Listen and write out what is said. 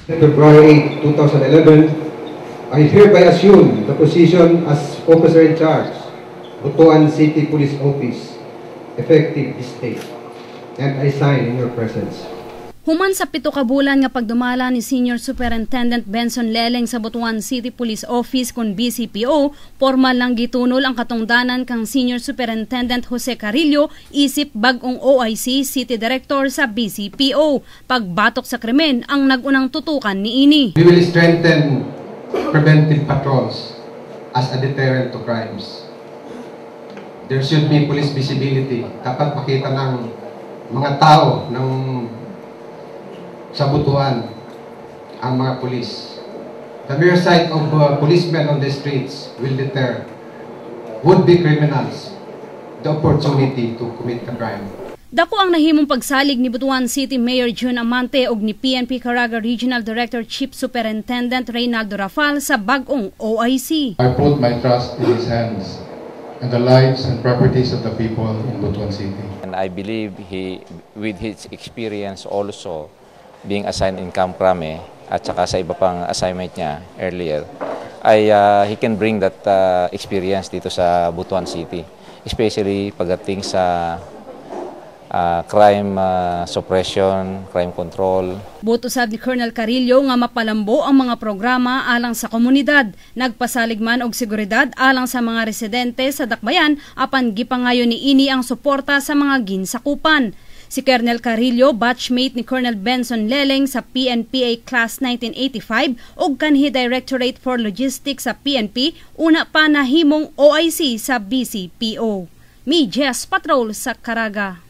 February 8, 2011, I hereby assume the position as Officer in Charge, Butuan City Police Office, effective this date, and I sign in your presence. Human sa 7 ka bulan nga pagdumala ni Senior Superintendent Benson Leleng sa Butuan City Police Office kun BCPO, formal lang gitunol ang katungdanan kang Senior Superintendent Jose Carillo isip bag-ong OIC City Director sa BCPO. Pagbatok sa krimen ang nagunang tutukan ni ini. We will strengthen preventive patrols as a deterrent to crimes. There should be police visibility. Dapat makita ng mga tao ng sa Butuan ang mga pulis. The mere sight of policemen on the streets will deter would-be criminals the opportunity to commit a crime. Dako ang nahimong pagsalig ni Butuan City Mayor June Amante ug ni PNP Caraga Regional Director Chief Superintendent Reynaldo Rafal sa bag-ong OIC. I put my trust in his hands and the lives and properties of the people in Butuan City. And I believe he, with his experience also, being assigned in Camp Crame at saka sa iba pang assignment niya earlier, he can bring that experience dito sa Butuan City, especially pagdating sa crime suppression, crime control. Buto sad ni Colonel Carillo nga mapalambo ang mga programa alang sa komunidad, nagpasalig man og seguridad alang sa mga residente sa Dakbayan apan gipangayo ni ini ang suporta sa mga ginsakupan. Si Colonel Carillo, batchmate ni Colonel Benson Leleng sa PNPA Class 1985 ug kanhi Directorate for Logistics sa PNP, una pa nahimong OIC sa BCPO. Jess Patrol sa Caraga.